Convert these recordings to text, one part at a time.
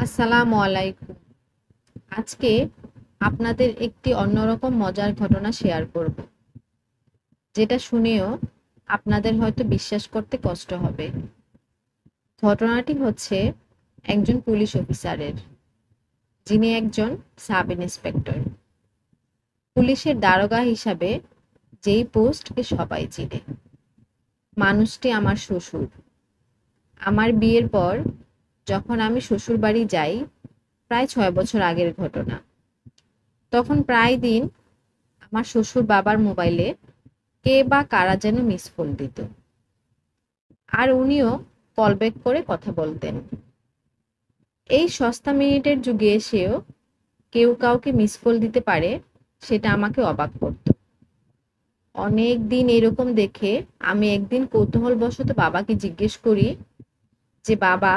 আসসালামু আলাইকুম। আজকে আপনাদের একটি অন্যরকম মজার ঘটনা শেয়ার করব, যেটা শুনেও আপনাদের হয়তো বিশ্বাস করতে কষ্ট হবে। ঘটনাটি হচ্ছে একজন পুলিশ অফিসারের, যিনি একজন সাব ইন্সপেক্টর। পুলিশের দারোগা হিসাবে যেই পোস্টকে সবাই চিনে। মানুষটি আমার শ্বশুর। আমার বিয়ের পর যখন আমি শ্বশুর বাড়ি যাই, প্রায় 6 বছর আগের ঘটনা, তখন প্রায় দিন আমার শ্বশুর বাবার মোবাইলে কে বা কারা যেন মিস কল দিত, আর উনিও কল ব্যাক করে কথা বলতেন। এই সস্তা মিনিটের যুগে এসেও কেউ কাউকে মিস কল দিতে পারে, সেটা আমাকে অবাক করত। অনেক দিন এরকম দেখে আমি একদিন কৌতূহলবশত বাবাকে জিজ্ঞেস করি যে, বাবা,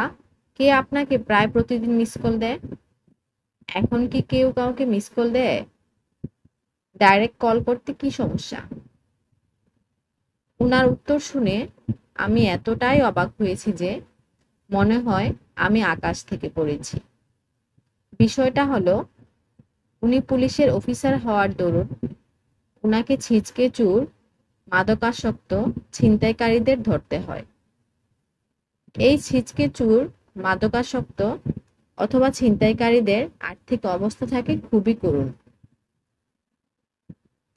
কে আপনাকে প্রায় প্রতিদিন মিস কল দেয়? এখন কি কেউ কাউকে মিস কল দেয়? ডাইরেক্ট কল করতে কি সমস্যা? উনার উত্তর শুনে আমি এতটাই অবাক হয়েছি যে মনে হয় আমি আকাশ থেকে পড়েছি। বিষয়টা হলো, উনি পুলিশের অফিসার হওয়ার দরুন উনাকে ছিচকে চুর, মাদকাসক্ত ছিনতাইকারীদের ধরতে হয়। এই ছিচকে চুর, মাদকাসক্ত অথবা ছিনতাইকারীদের আর্থিক অবস্থা থাকে খুবই করুণ।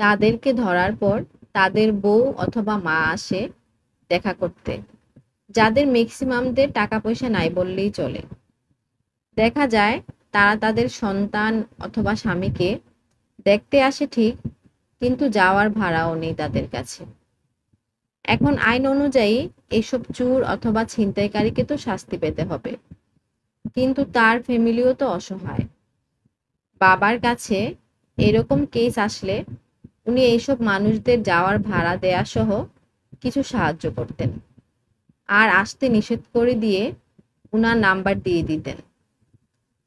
তাদেরকে ধরার পর তাদের বউ অথবা মা আসে দেখা করতে, যাদের ম্যাক্সিমামদের টাকা পয়সা নাই বললেই চলে। দেখা যায় তারা তাদের সন্তান অথবা স্বামীকে দেখতে আসে ঠিক, কিন্তু যাওয়ার ভাড়াও নেই তাদের কাছে। এখন আইন অনুযায়ী এইসব চোর অথবা ছিনতাইকারীকে তো শাস্তি পেতে হবে, কিন্তু তার ফ্যামিলিও তো অসহায়। বাবার কাছে এরকম কেস আসলে উনি এইসব মানুষদের যাওয়ার ভাড়া দেয়া সহ কিছু সাহায্য করতেন, আর আসতে নিষেধ করে দিয়ে উনার নাম্বার দিয়ে দিতেন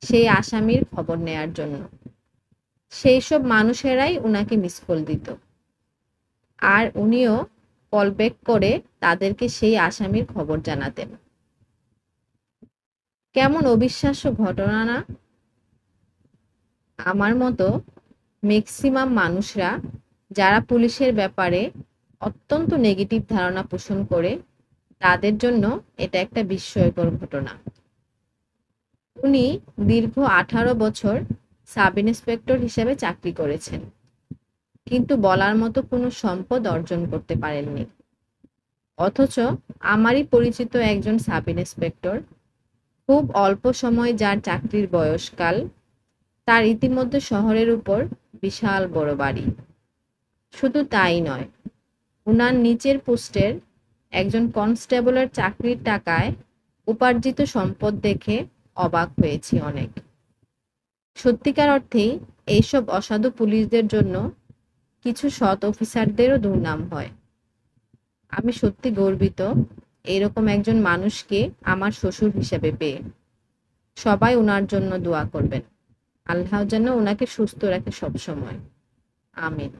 সেই আসামির খবর নেয়ার জন্য। সেই সব মানুষেরাই উনাকে মিস কল দিত, আর উনিও কল ব্যাক করে তাদেরকে সেই আসামির খবর জানাতেন। কেমন অবিশ্বাস্য ঘটনা না? আমার মতো ম্যাক্সিমাম মানুষরা যারা পুলিশের ব্যাপারে অত্যন্ত নেগেটিভ ধারণা পোষণ করে, তাদের জন্য এটা একটা বিস্ময়কর ঘটনা। উনি দীর্ঘ 18 বছর সাব ইন্সপেক্টর হিসেবে চাকরি করেছেন, কিন্তু বলার মতো কোনো সম্পদ অর্জন করতে পারেননি। অথচ আমারই পরিচিত একজন সাব ইন্সপেক্টর, খুব অল্প সময় যার চাকরির বয়সকাল, তার ইতিমধ্যে শহরের উপর বিশাল বড় বাড়ি। শুধু তাই নয়, উনার নিচের পোস্টের একজন কনস্টেবলের চাকরির টাকায় উপার্জিত সম্পদ দেখে অবাক হয়েছি অনেক। সত্যিকার অর্থেই এইসব অসাধু পুলিশদের জন্য কিছু সৎ অফিসারদেরও দুর্নাম হয়। আমি সত্যি গর্বিত এরকম একজন মানুষকে আমার শ্বশুর হিসেবে পেয়ে। সবাই উনার জন্য দোয়া করবেন। আল্লাহ যেন উনাকে সুস্থ রাখে সব সময়। আমিন।